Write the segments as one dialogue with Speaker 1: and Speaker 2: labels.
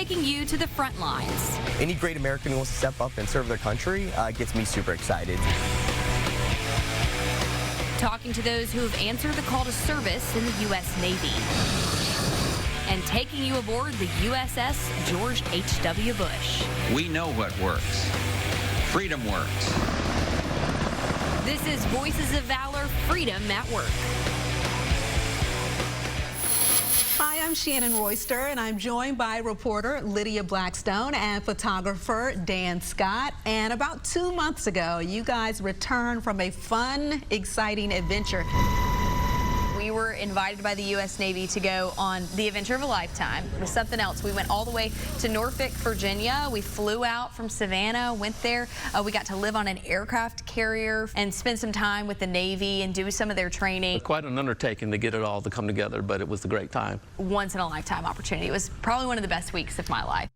Speaker 1: taking you to the front lines.
Speaker 2: Any great American who wants to step up and serve their country gets me super excited.
Speaker 1: Talking to those who have answered the call to service in the U.S. Navy. And taking you aboard the USS George H.W. Bush.
Speaker 3: We know what works. Freedom works.
Speaker 1: This is Voices of Valor, Freedom at Work.
Speaker 4: Hi, I'm Shannon Royster, and I'm joined by reporter Lydia Blackstone and photographer Dan Scott. And about 2 months ago, you guys returned from a fun, exciting adventure.
Speaker 1: We were invited by the U.S. Navy to go on the adventure of a lifetime. It was something else. We went all the way to Norfolk, Virginia. We flew out from Savannah, went there. We got to live on an aircraft carrier and spend some time with the Navy and do some of their training.
Speaker 5: Quite an undertaking to get it all to come together, but it was a great time.
Speaker 1: Once in a lifetime opportunity. It was probably one of the best weeks of my life.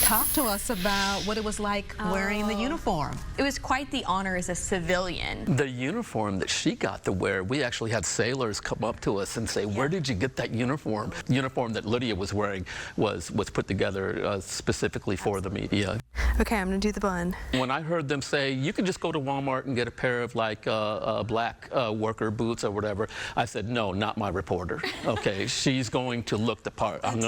Speaker 4: Talk to us about what it was like wearing the uniform.
Speaker 1: It was quite the honor as a civilian.
Speaker 5: The uniform that she got to wear, we actually had sailors come up to us and say, where did you get that uniform? The uniform that Lydia was wearing was put together specifically for the media.
Speaker 1: Okay, I'm gonna do the bun.
Speaker 5: When I heard them say, you can just go to Walmart and get a pair of like black worker boots or whatever, I said, no, not my reporter. Okay, she's going to look the part. I'm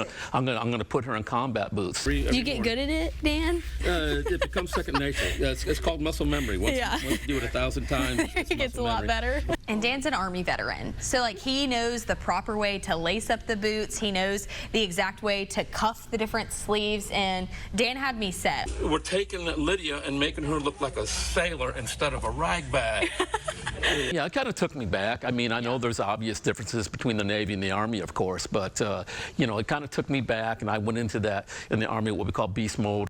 Speaker 5: gonna put her in combat boots.
Speaker 1: Do you get good at it, Dan?
Speaker 6: It becomes second nature. It's called muscle memory. Once you do it 1,000 times,
Speaker 1: it gets a lot better. And Dan's an Army veteran, so like he knows the proper way to lace up the boots. He knows the exact way to cuff the different sleeves, and Dan had me set.
Speaker 6: We're taking Lydia and making her look like a sailor instead of a rag bag.
Speaker 5: Yeah, it kind of took me back. I mean, I know there's obvious differences between the Navy and the Army, of course, but, you know, it kind of took me back, and I went into that in the Army, what we call beast mode.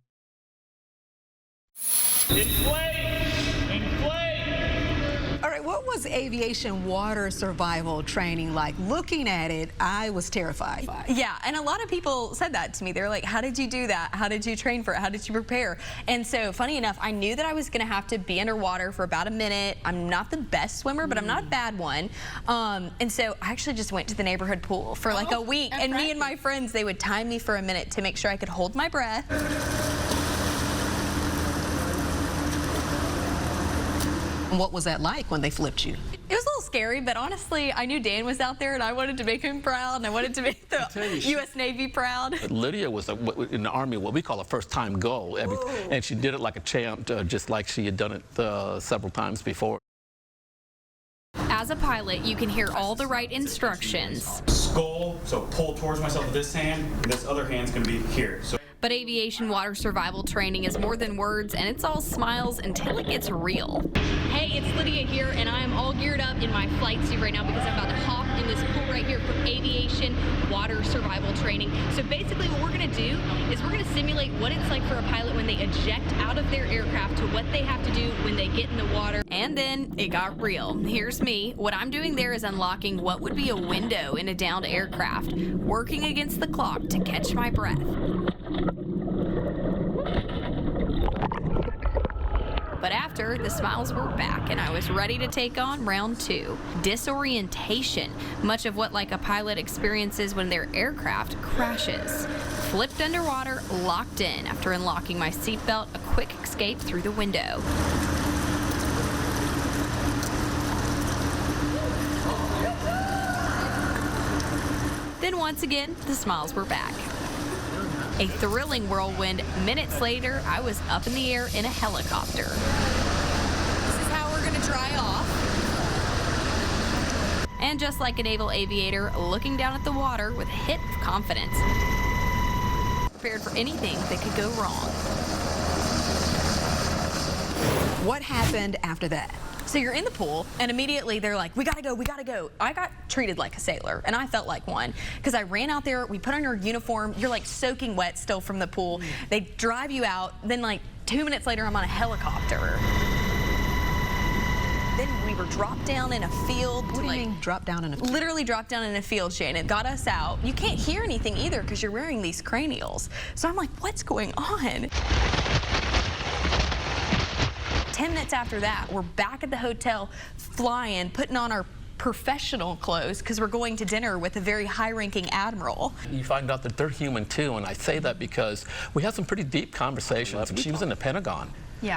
Speaker 4: All right, what was aviation water survival training like? Looking at it, I was terrified.
Speaker 1: Yeah, and a lot of people said that to me. They were like, how did you do that? How did you train for it? How did you prepare? And so, funny enough, I knew that I was going to have to be underwater for about a minute. I'm not the best swimmer, but I'm not a bad one. And so I actually just went to the neighborhood pool for like a week, and me and my friends, they would time me for a minute to make sure I could hold my breath.
Speaker 4: What was that like when they flipped you?
Speaker 1: It was a little scary, but honestly, I knew Dan was out there, and I wanted to make him proud, and I wanted to make the U.S. Navy proud.
Speaker 5: Lydia was in the Army what we call a first-time go, and she did it like a champ, just like she had done it several times before.
Speaker 1: As a pilot, you can hear all the right instructions.
Speaker 7: Skull, so pull towards myself with this hand, and this other hand's going to be here. So.
Speaker 1: But aviation water survival training is more than words, and it's all smiles until it gets real. Hey, it's Lydia here, and I am all geared up in my flight suit right now because I'm about to hop in this pool right here for aviation water survival training. So basically what we're going to do is we're going to simulate what it's like for a pilot when they eject out of their aircraft to what they have to do when they get in the water. And then it got real. Here's me. What I'm doing there is unlocking what would be a window in a downed aircraft, working against the clock to catch my breath. But after, the smiles were back, and I was ready to take on round 2. Disorientation, much of what like a pilot experiences when their aircraft crashes. Flipped underwater, locked in. After unlocking my seatbelt, a quick escape through the window. Then once again, the smiles were back. A thrilling whirlwind. Minutes later, I was up in the air in a helicopter. This is how we're going to dry off. And just like a naval aviator, looking down at the water with a hit of confidence. Prepared for anything that could go wrong.
Speaker 4: What happened after that?
Speaker 1: So you're in the pool, and immediately they're like, we gotta go, we gotta go. I got treated like a sailor, and I felt like one, because I ran out there, we put on our uniform, you're like soaking wet still from the pool. They drive you out, then like 2 minutes later, I'm on a helicopter. Then we were dropped down in a field.
Speaker 4: What do you mean, dropped down in a field?
Speaker 1: Literally dropped down in a field, Shannon. Got us out. You can't hear anything either because you're wearing these cranials. So I'm like, what's going on? 10 minutes after that, we're back at the hotel, flying, putting on our professional clothes because we're going to dinner with a very high-ranking admiral.
Speaker 5: You find out that they're human too, and I say that because we had some pretty deep conversations. She was in the Pentagon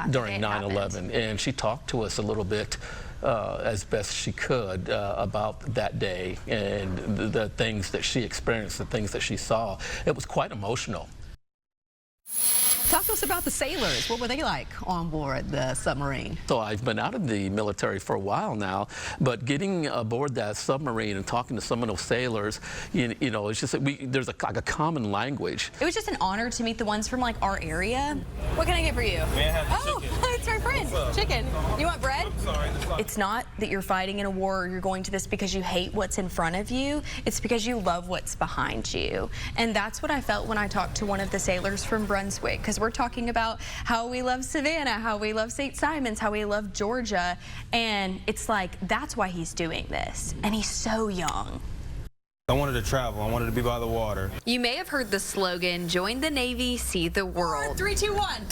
Speaker 5: during 9/11, and she talked to us a little bit as best she could about that day and the things that she experienced, the things that she saw. It was quite emotional.
Speaker 4: Talk to us about the sailors. What were they like on board the submarine?
Speaker 5: So I've been out of the military for a while now, but getting aboard that submarine and talking to some of those sailors, you know, it's just that there's like a common language.
Speaker 1: It was just an honor to meet the ones from like our area. What can I get for you?
Speaker 8: May I have
Speaker 1: chicken? It's my friend. Chicken. You want bread?
Speaker 8: Sorry,
Speaker 1: it's not that you're fighting in a war or you're going to this because you hate what's in front of you. It's because you love what's behind you. And that's what I felt when I talked to one of the sailors from Brunswick, because we're talking about how we love Savannah, how we love St. Simons, how we love Georgia, and it's like that's why he's doing this, and he's so young.
Speaker 8: I wanted to travel. I wanted to be by the water.
Speaker 1: You may have heard the slogan, join the Navy, see the world. 3, 2, 1.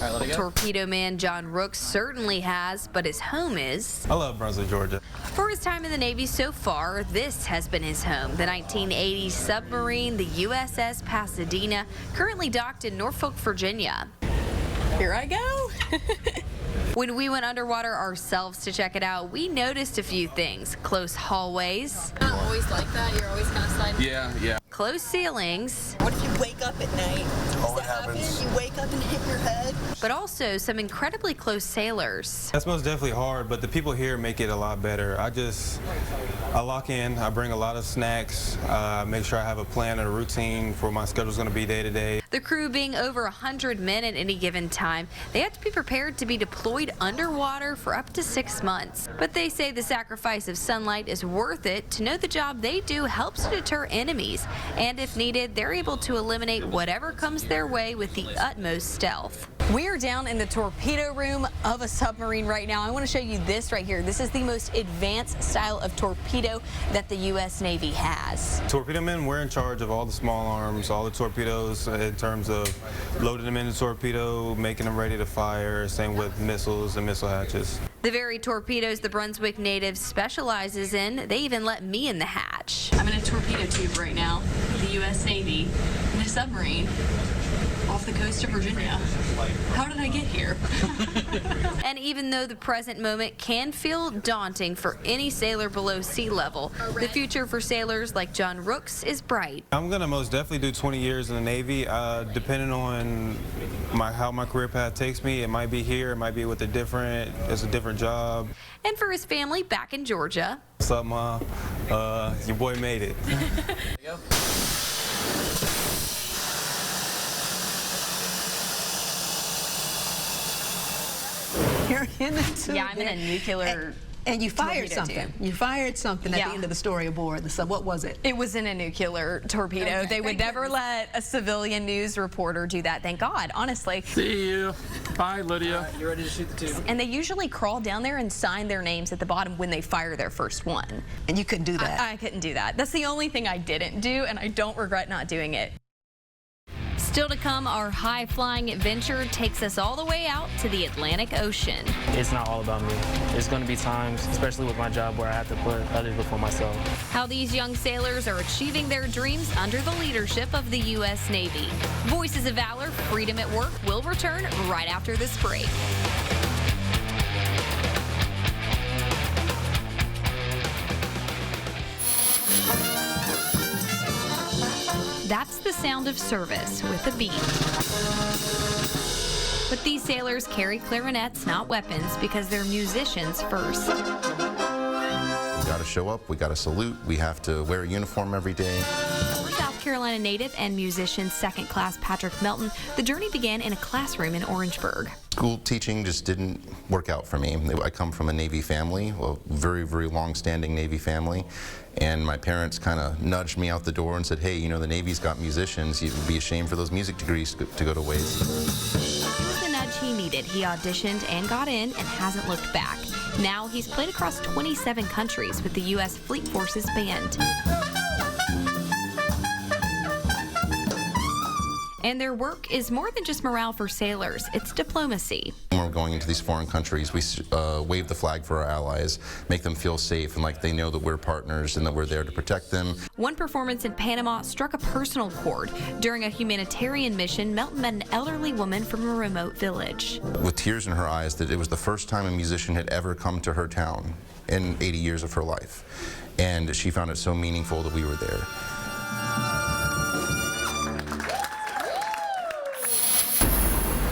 Speaker 8: All right, let it go.
Speaker 1: Torpedo man John Rooks certainly has, but his home is...
Speaker 8: I love Brunswick, Georgia.
Speaker 1: For his time in the Navy so far, this has been his home. The 1980 submarine, the USS Pasadena, currently docked in Norfolk, Virginia. Here I go. When we went underwater ourselves to check it out, we noticed a few things. Close hallways.
Speaker 9: Not always like that. You're always kind of sliding.
Speaker 6: Yeah.
Speaker 1: Close ceilings.
Speaker 10: What if you wake up at night? Does that happen? You wake up and hit your head?
Speaker 1: But also some incredibly close sailors.
Speaker 8: That's most definitely hard, but the people here make it a lot better. I lock in, I bring a lot of snacks, make sure I have a plan and a routine for my schedule's going to be day to day.
Speaker 1: The crew being over 100 men at any given time, they have to be prepared to be deployed underwater for up to 6 months. But they say the sacrifice of sunlight is worth it to know the job they do helps to deter enemies. And if needed, they're able to eliminate whatever comes their way with the utmost stealth. We are down in the torpedo room of a submarine right now. I want to show you this right here. This is the most advanced style of torpedo that the U.S. Navy has.
Speaker 8: Torpedo men, we're in charge of all the small arms, all the torpedoes in terms of loading them in the torpedo, making them ready to fire, same with missiles and missile hatches.
Speaker 1: The very torpedoes the Brunswick native specializes in, they even let me in the hatch.
Speaker 9: I'm in a torpedo tube right now, the U.S. Navy, in a submarine off the coast of Virginia. How did I get here?
Speaker 1: And even though the present moment can feel daunting for any sailor below sea level, the future for sailors like John Rooks is bright.
Speaker 8: I'm going to most definitely do 20 years in the Navy. Depending on how my career path takes me, it might be here, it might be with it's a different job.
Speaker 1: And for his family back in Georgia.
Speaker 8: What's up, Mom? Your boy made it. There you go.
Speaker 4: You're in the tube.
Speaker 1: Yeah, I'm in a nuclear...
Speaker 4: And you fired something.
Speaker 1: Tube.
Speaker 4: You fired something at the end of the story aboard the sub. What was it?
Speaker 1: It was in a nuclear torpedo.
Speaker 4: Okay,
Speaker 1: they would never let a civilian news reporter do that. Thank God, honestly.
Speaker 6: See you. Bye, Lydia.
Speaker 8: You ready to shoot the tube?
Speaker 1: And they usually crawl down there and sign their names at the bottom when they fire their first one.
Speaker 4: And you couldn't do that?
Speaker 1: I couldn't do that. That's the only thing I didn't do, and I don't regret not doing it. Still to come, our high-flying adventure takes us all the way out to the Atlantic Ocean.
Speaker 11: It's not all about me. There's going to be times, especially with my job, where I have to put others before myself.
Speaker 1: How these young sailors are achieving their dreams under the leadership of the U.S. Navy. Voices of Valor, Freedom at Work will return right after this break. That's the sound of service with a beat. But these sailors carry clarinets, not weapons, because they're musicians first.
Speaker 12: We gotta show up, we gotta salute, we have to wear a uniform every day.
Speaker 1: For South Carolina native and musician second class Patrick Melton, the journey began in a classroom in Orangeburg.
Speaker 12: School teaching just didn't work out for me. I come from a Navy family, a very, very long-standing Navy family, and my parents kind of nudged me out the door and said, hey, you know, the Navy's got musicians, it would be a shame for those music degrees to go to waste.
Speaker 1: It was the nudge he needed. He auditioned and got in and hasn't looked back. Now he's played across 27 countries with the U.S. Fleet Forces Band. And their work is more than just morale for sailors, it's diplomacy.
Speaker 12: When we're going into these foreign countries, we wave the flag for our allies, make them feel safe and like they know that we're partners and that we're there to protect them.
Speaker 1: One performance in Panama struck a personal chord. During a humanitarian mission, Melton met an elderly woman from a remote village.
Speaker 12: With tears in her eyes, that it was the first time a musician had ever come to her town in 80 years of her life. And she found it so meaningful that we were there.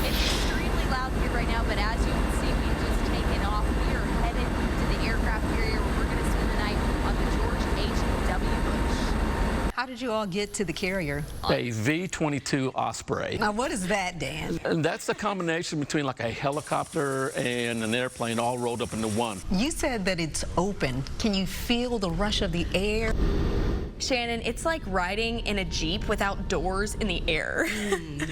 Speaker 1: It's extremely loud here right now, but as you can see, we've just taken off. We are headed to the aircraft carrier where we're going to spend the night on the George H.W. Bush.
Speaker 4: How did you all get to the carrier?
Speaker 5: A V-22 Osprey.
Speaker 4: Now, what is that, Dan?
Speaker 5: And that's a combination between like a helicopter and an airplane all rolled up into one.
Speaker 4: You said that it's open. Can you feel the rush of the air?
Speaker 1: Shannon, it's like riding in a Jeep without doors in the air.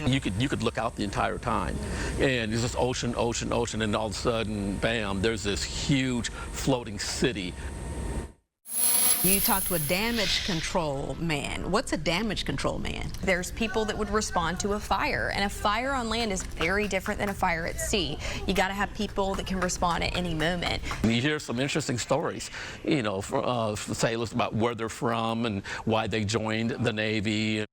Speaker 5: You could look out the entire time, and it's just ocean, ocean, ocean, and all of a sudden, bam, there's this huge floating city.
Speaker 4: You talked to a damage control man. What's a damage control man?
Speaker 1: There's people that would respond to a fire, and a fire on land is very different than a fire at sea. You got to have people that can respond at any moment.
Speaker 5: You hear some interesting stories, you know, from sailors about where they're from and why they joined the Navy.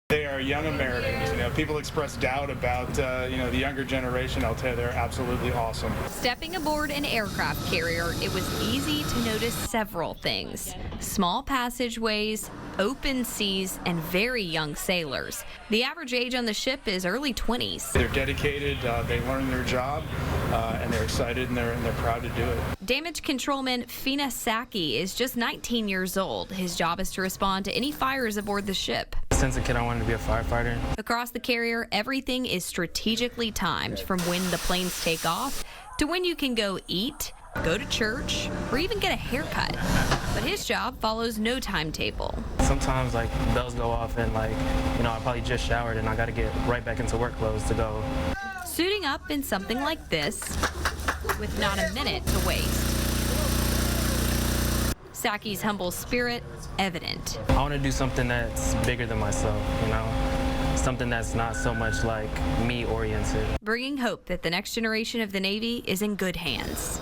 Speaker 13: They are young Americans. You know, people express doubt about, you know, the younger generation. I'll tell you, they're absolutely awesome.
Speaker 1: Stepping aboard an aircraft carrier, it was easy to notice several things. Small passageways, open seas, and very young sailors. The average age on the ship is early 20s.
Speaker 13: They're dedicated, they learn their job, and they're excited and they're proud to do it.
Speaker 1: Damage controlman Fina Saki is just 19 years old. His job is to respond to any fires aboard the ship.
Speaker 11: Since a kid, I wanted to be a firefighter.
Speaker 1: Across the carrier, everything is strategically timed, from when the planes take off to when you can go eat, go to church, or even get a haircut. But his job follows no timetable.
Speaker 11: Sometimes like bells go off and like, you know, I probably just showered and I got to get right back into work clothes to go.
Speaker 1: Suiting up in something like this with not a minute to waste. Saki's humble spirit evident.
Speaker 11: I want to do something that's bigger than myself, you know, something that's not so much like me oriented.
Speaker 1: Bringing hope that the next generation of the Navy is in good hands.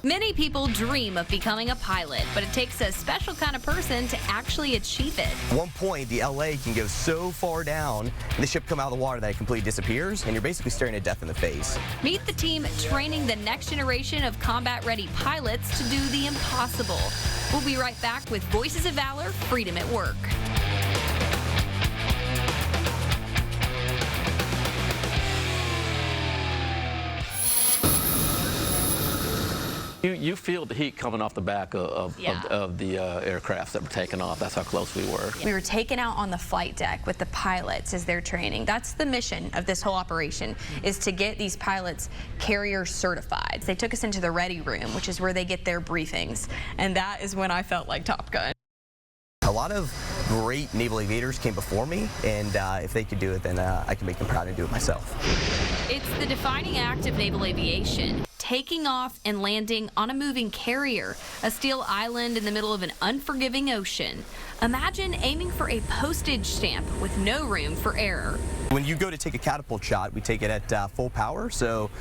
Speaker 1: Many people dream of becoming a pilot, but it takes a special kind of person to actually achieve it.
Speaker 2: At one point, the LA can go so far down, and the ship come out of the water that it completely disappears, and you're basically staring at death in the face.
Speaker 1: Meet the team training the next generation of combat-ready pilots to do the impossible. We'll be right back with Voices of Valor, Freedom at Work.
Speaker 5: You feel the heat coming off the back of the aircrafts that were taken off. That's how close we were.
Speaker 1: We were taken out on the flight deck with the pilots as they're training. That's the mission of this whole operation, is to get these pilots carrier certified. They took us into the ready room, which is where they get their briefings. And that is when I felt like Top Gun.
Speaker 2: A lot of great naval aviators came before me, and if they could do it, then I can make them proud and do it myself.
Speaker 1: It's the defining act of naval aviation. Taking off and landing on a moving carrier, a steel island in the middle of an unforgiving ocean. Imagine aiming for a postage stamp with no room for error.
Speaker 2: When you go to take a catapult shot, we take it at full power, so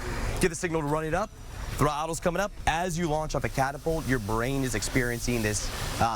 Speaker 2: get the signal to run it up. Throttle's coming up. As you launch off a catapult, your brain is experiencing this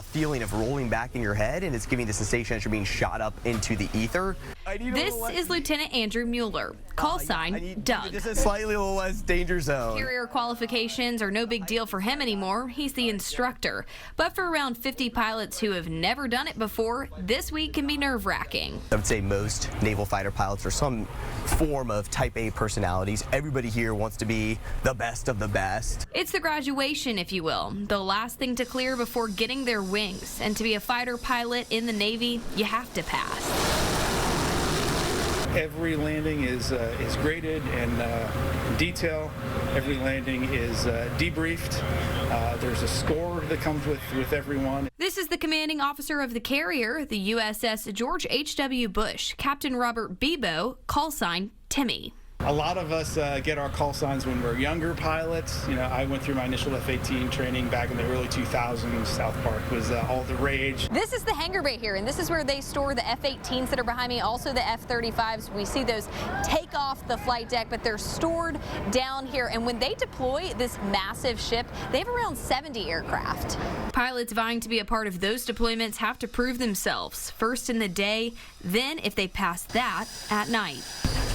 Speaker 2: feeling of rolling back in your head, and it's giving the sensation that you're being shot up into the ether.
Speaker 1: This is Lieutenant Andrew Mueller, call sign Doug.
Speaker 2: This is slightly a little less danger zone.
Speaker 1: Carrier qualifications are no big deal for him anymore. He's the instructor. But for around 50 pilots who have never done it before, this week can be nerve-wracking.
Speaker 2: I would say most naval fighter pilots are some form of type A personalities. Everybody here wants to be the best of the best.
Speaker 1: It's the graduation, if you will, the last thing to clear before getting their wings. And to be a fighter pilot in the Navy, you have to pass.
Speaker 13: Every landing is graded in detail. Every landing is debriefed. There's a score that comes with everyone.
Speaker 1: This is the commanding officer of the carrier, the USS George H.W. Bush, Captain Robert Bebo, call sign Timmy.
Speaker 13: A lot of us get our call signs when we're younger pilots. You know, I went through my initial F-18 training back in the early 2000s. South Park was all the rage.
Speaker 1: This is the hangar bay here, and this is where they store the F-18s that are behind me, also the F-35s. We see those take off the flight deck, but they're stored down here. And when they deploy this massive ship, they have around 70 aircraft. Pilots vying to be a part of those deployments have to prove themselves, first in the day, then if they pass that, at night.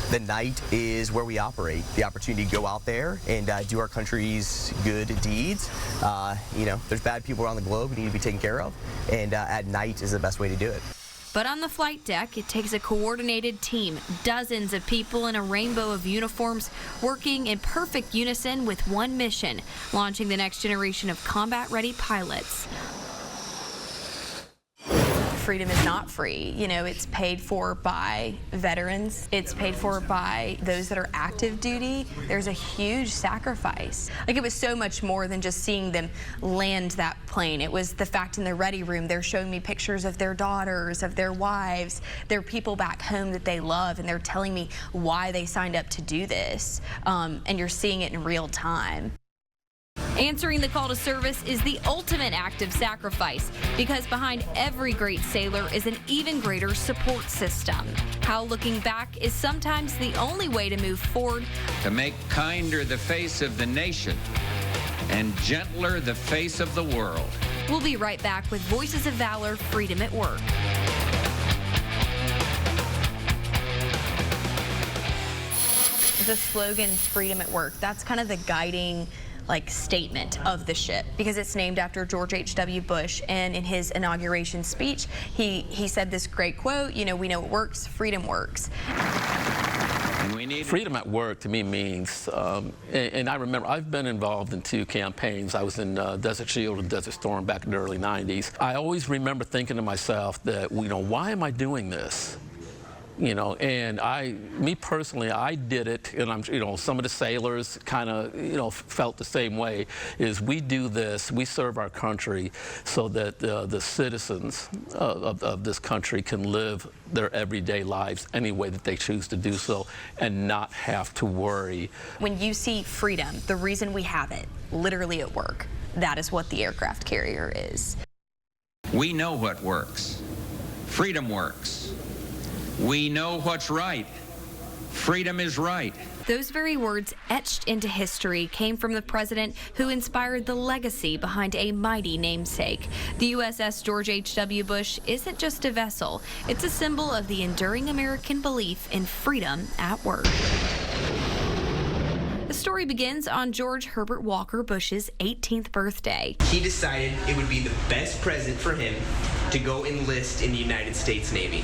Speaker 2: The night is where we operate. The opportunity to go out there and do our country's good deeds. You know, there's bad people around the globe who need to be taken care of, and at night is the best way to do it.
Speaker 1: But on the flight deck, it takes a coordinated team, dozens of people in a rainbow of uniforms working in perfect unison with one mission, launching the next generation of combat-ready pilots. Freedom is not free. You know, it's paid for by veterans. It's paid for by those that are active duty. There's a huge sacrifice. Like, it was so much more than just seeing them land that plane. It was the fact in the ready room, they're showing me pictures of their daughters, of their wives, their people back home that they love, and they're telling me why they signed up to do this. And you're seeing it in real time. Answering the call to service is the ultimate act of sacrifice, because behind every great sailor is an even greater support system. How looking back is sometimes the only way to move forward.
Speaker 3: To make kinder the face of the nation and gentler the face of the world.
Speaker 1: We'll be right back with Voices of Valor, Freedom at Work. The slogan's Freedom at Work. That's kind of the guiding statement of the ship, because it's named after George H.W. Bush, and in his inauguration speech, he said this great quote, you know, we know it works, freedom works.
Speaker 5: Freedom at work to me means, and I remember I've been involved in 2 campaigns. I was in Desert Shield and Desert Storm back in the early 90s. I always remember thinking to myself that, you know, why am I doing this? You know, and me personally, I did it, and I'm, you know, some of the sailors kind of, you know, felt the same way. Is we do this, we serve our country so that the citizens of this country can live their everyday lives any way that they choose to do so, and not have to worry.
Speaker 1: When you see freedom, the reason we have it, literally at work, that is what the aircraft carrier is.
Speaker 3: We know what works. Freedom works. We know what's right. Freedom is right.
Speaker 1: Those very words etched into history came from the president who inspired the legacy behind a mighty namesake. The USS George H.W. Bush isn't just a vessel. It's a symbol of the enduring American belief in freedom at work. The story begins on George Herbert Walker Bush's 18th birthday.
Speaker 14: He decided it would be the best present for him to go enlist in the United States Navy.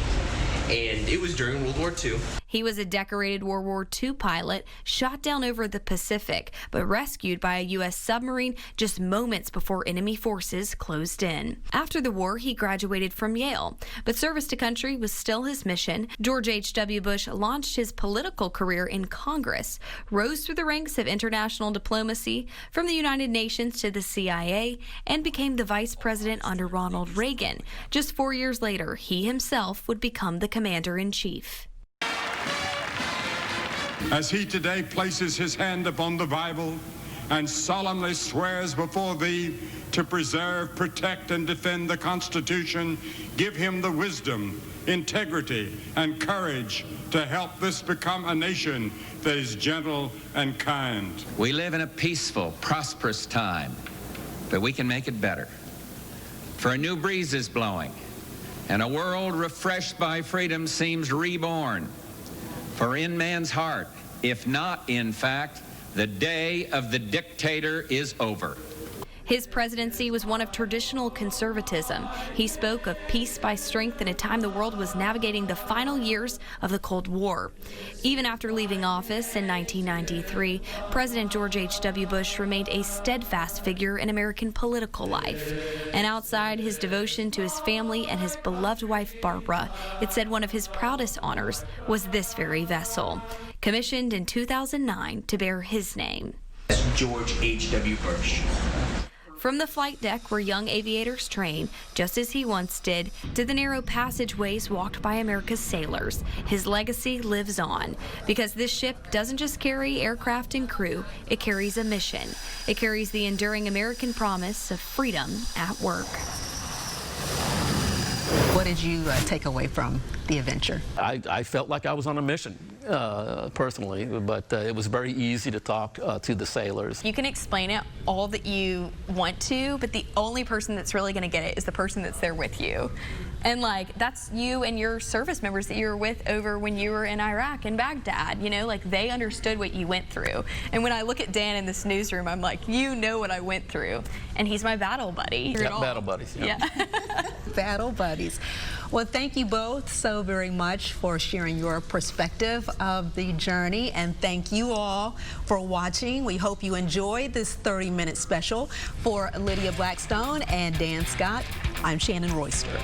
Speaker 14: And it was during World War II.
Speaker 1: He was a decorated World War II pilot, shot down over the Pacific, but rescued by a U.S. submarine just moments before enemy forces closed in. After the war, he graduated from Yale, but service to country was still his mission. George H.W. Bush launched his political career in Congress, rose through the ranks of international diplomacy, from the United Nations to the CIA, and became the vice president under Ronald Reagan. Just 4 years later, he himself would become the commander-in-chief.
Speaker 15: As he today places his hand upon the Bible and solemnly swears before thee to preserve, protect, and defend the Constitution, give him the wisdom, integrity, and courage to help this become a nation that is gentle and kind.
Speaker 3: We live in a peaceful, prosperous time, but we can make it better. For a new breeze is blowing, and a world refreshed by freedom seems reborn. For in man's heart, if not in fact, the day of the dictator is over.
Speaker 1: His presidency was one of traditional conservatism. He spoke of peace by strength in a time the world was navigating the final years of the Cold War. Even after leaving office in 1993, President George H.W. Bush remained a steadfast figure in American political life. And outside his devotion to his family and his beloved wife, Barbara, it said one of his proudest honors was this very vessel, commissioned in 2009 to bear his name.
Speaker 14: George H.W. Bush.
Speaker 1: From the flight deck where young aviators train, just as he once did, to the narrow passageways walked by America's sailors, his legacy lives on. Because this ship doesn't just carry aircraft and crew, it carries a mission. It carries the enduring American promise of freedom at work.
Speaker 4: What did you take away from the adventure?
Speaker 5: I felt like I was on a mission, personally, but it was very easy to talk to the sailors.
Speaker 1: You can explain it all that you want to, but the only person that's really going to get it is the person that's there with you. And like, that's you and your service members that you were with over when you were in Iraq and Baghdad, you know, like they understood what you went through. And when I look at Dan in this newsroom, I'm like, you know what I went through. And he's my battle buddy.
Speaker 5: Yeah, battle buddies. Yeah.
Speaker 4: Battle buddies. Well, thank you both so very much for sharing your perspective of the journey, and thank you all for watching. We hope you enjoyed this 30-minute special. For Lydia Blackstone and Dan Scott, I'm Shannon Royster.